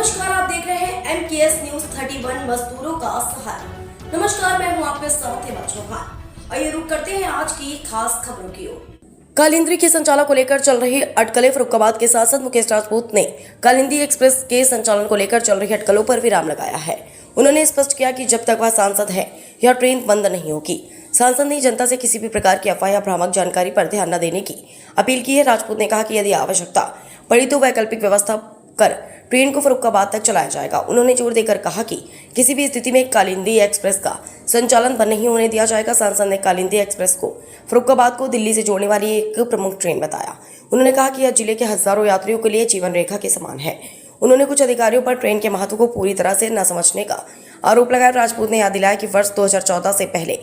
नमस्कार, आप देख रहे हैं MKS न्यूज 31 मजदूरों का सहारा। नमस्कार, मैं हूं आपके साथ हेमा चौहान। आइए रुक करते हैं आज की खास खबरों की ओर। कालिंदी के संचालन को लेकर चल रही अटकलें। फर्रुखाबाद के सांसद मुकेश राजपूत ने कालिंदी एक्सप्रेस के संचालन को लेकर चल रही अटकलों पर विराम लगाया है। उन्होंने स्पष्ट किया कि जब तक वह सांसद है यह ट्रेन बंद नहीं होगी। सांसद ने जनता से किसी भी प्रकार की अफवाह या भ्रामक जानकारी पर ध्यान न देने की अपील की है। राजपूत ने कहा कि यदि आवश्यकता पड़ी तो वैकल्पिक व्यवस्था कर ट्रेन को फर्रुखाबाद तक चलाया जाएगा। उन्होंने जोर देकर कहा कि किसी भी स्थिति में कालिंदी एक्सप्रेस का संचालन बंद नहीं होने दिया जाएगा। सांसद ने कालिंदी एक्सप्रेस को फर्रुखाबाद को दिल्ली से जोड़ने वाली एक प्रमुख ट्रेन बताया। उन्होंने कहा कि यह जिले के हजारों यात्रियों के लिए जीवन रेखा के समान है। उन्होंने कुछ अधिकारियों पर ट्रेन के महत्व को पूरी तरह से न समझने का आरोप लगाया। राजपूत ने याद दिलाया कि वर्ष 2014 से पहले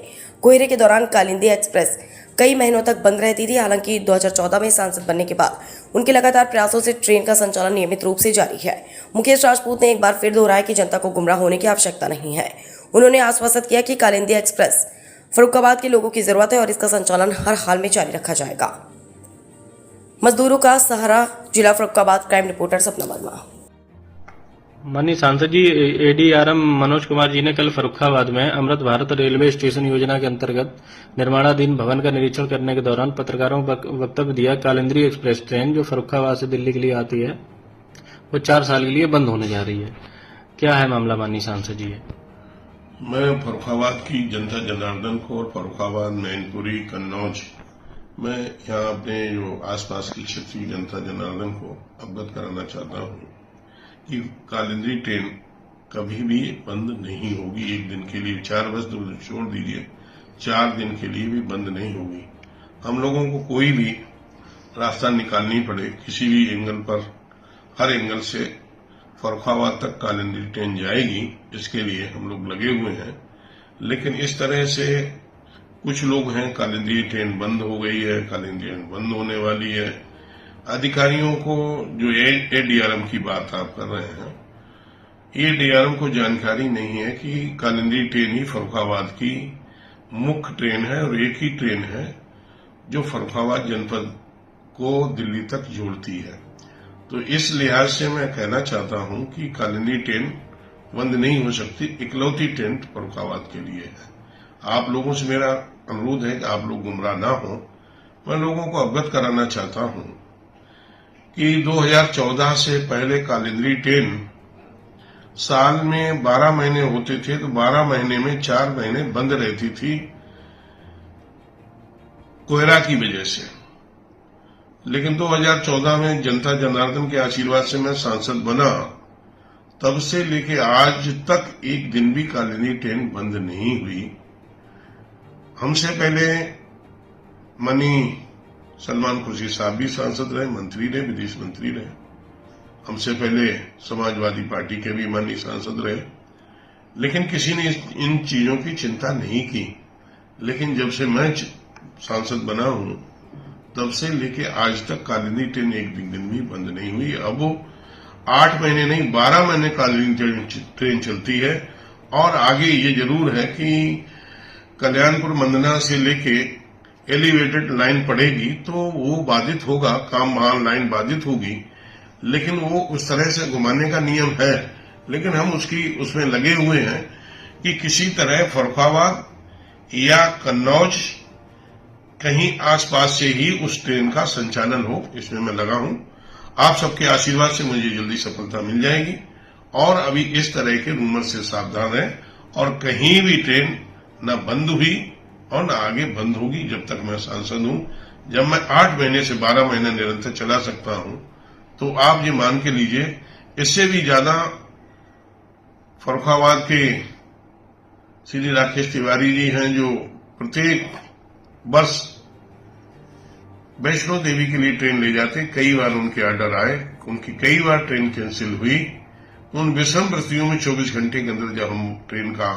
कोहरे के दौरान कालिंदी एक्सप्रेस कई महीनों तक बंद रहती थी। हालांकि 2014 में सांसद बनने के बाद उनके लगातार प्रयासों से ट्रेन का संचालन नियमित रूप से जारी है। मुकेश राजपूत ने एक बार फिर दोहराया कि जनता को गुमराह होने की आवश्यकता नहीं है। उन्होंने आश्वासन किया कि कालिंदी एक्सप्रेस फर्रुखाबाद के लोगों की जरूरत है और इसका संचालन हर हाल में जारी रखा जाएगा। मजदूरों का सहारा, जिला फर्रुखाबाद। क्राइम रिपोर्टर सपना वर्मा। माननीय सांसद जी, ADRM मनोज कुमार जी ने कल फर्रुखाबाद में अमृत भारत रेलवे स्टेशन योजना के अंतर्गत निर्माणाधीन भवन का निरीक्षण करने के दौरान पत्रकारों को वक्तव्य दिया। कालिंदी एक्सप्रेस ट्रेन जो फर्रुखाबाद से दिल्ली के लिए आती है वो 4 साल के लिए बंद होने जा रही है। क्या है मामला माननीय सांसद जी? मैं फर्रुखाबाद की जनता जनार्दन को और फर्रुखाबाद, मैनपुरी, कन्नौज में यहाँ अपने जो आसपास की क्षेत्रीय जनता जनार्दन को अवगत कराना चाहता हूँ कि कालिंदी ट्रेन कभी भी बंद नहीं होगी। एक दिन के लिए 4 बस छोड़ दीजिए, 4 दिन के लिए भी बंद नहीं होगी। हम लोगों को कोई भी रास्ता निकालनी पड़े किसी भी एंगल पर, हर एंगल से फर्रुखाबाद तक कालिंदी ट्रेन जाएगी, इसके लिए हम लोग लगे हुए हैं। लेकिन इस तरह से कुछ लोग हैं, कालिंदी ट्रेन बंद हो गई है, कालिंदी ट्रेन बंद होने वाली है। अधिकारियों को जो ADRM की बात आप कर रहे हैं, ADRM को जानकारी नहीं है कि कालिंदी ट्रेन ही फर्रुखाबाद की मुख्य ट्रेन है और एक ही ट्रेन है जो फर्रुखाबाद जनपद को दिल्ली तक जोड़ती है। तो इस लिहाज से मैं कहना चाहता हूं कि कालिंदी ट्रेन बंद नहीं हो सकती। इकलौती ट्रेन फर्रुखाबाद के लिए है। आप लोगों से मेरा अनुरोध है कि आप लोग गुमराह ना हो। मैं लोगों को अवगत कराना चाहता हूं कि 2014 से पहले कालिंदी ट्रेन साल में 12 महीने होते थे, तो 12 महीने में 4 महीने बंद रहती थी कोहरा की वजह से। लेकिन 2014 में जनता जनार्दन के आशीर्वाद से मैं सांसद बना, तब से लेके आज तक एक दिन भी कालिंदी ट्रेन बंद नहीं हुई। हमसे पहले माननीय सलमान खुर्शीद साहब भी सांसद रहे, मंत्री रहे, विदेश मंत्री रहे। हमसे पहले समाजवादी पार्टी के भी माननीय सांसद रहे, लेकिन किसी ने इन चीजों की चिंता नहीं की। लेकिन जब से मैं सांसद बना हूं, तब से लेके आज तक कालिंदी ट्रेन एक दिन भी बंद नहीं हुई। अब वो 8 महीने नहीं 12 महीने कालिंदी ट्रेन चलती है। और आगे ये जरूर है कि कल्याणपुर मंदना से लेके एलिवेटेड लाइन पड़ेगी, तो वो बाधित होगा, काम वहां लाइन बाधित होगी। लेकिन वो उस तरह से घुमाने का नियम है। लेकिन हम उसमें लगे हुए हैं कि किसी तरह फर्रुखाबाद या कन्नौज कहीं आसपास से ही उस ट्रेन का संचालन हो, इसमें मैं लगा हूं। आप सबके आशीर्वाद से मुझे जल्दी सफलता मिल जाएगी। और अभी इस तरह के रूमर से सावधान है और कहीं भी ट्रेन न बंद हुई और न आगे बंद होगी जब तक मैं सांसद हूं। जब मैं 8 महीने से 12 महीने निरंतर चला सकता हूं, तो आप ये मान के लीजिए, इससे भी ज्यादा फर्रुखाबाद के श्री राकेश तिवारी जी हैं, जो प्रत्येक वर्ष वैष्णो देवी के लिए ट्रेन ले जाते। कई बार उनके ऑर्डर आए, उनकी कई बार ट्रेन कैंसिल हुई। उन विषम परिस्थितियों में 24 घंटे के अंदर जब हम ट्रेन का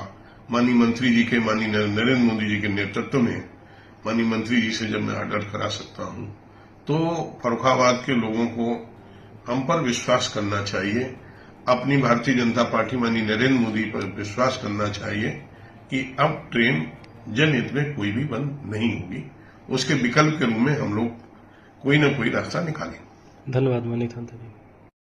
माननीय मंत्री जी के, माननीय नरेंद्र मोदी जी के नेतृत्व में माननीय मंत्री जी से जब मैं ऑर्डर करा सकता हूं, तो फर्रुखाबाद के लोगों को हम पर विश्वास करना चाहिए। अपनी भारतीय जनता पार्टी माननीय नरेंद्र मोदी पर विश्वास करना चाहिए कि अब ट्रेन जनहित में कोई भी बंद नहीं होगी। उसके विकल्प के रूप में हम लोग कोई न कोई रास्ता निकालेंगे। धन्यवाद माननीय सांसद जी।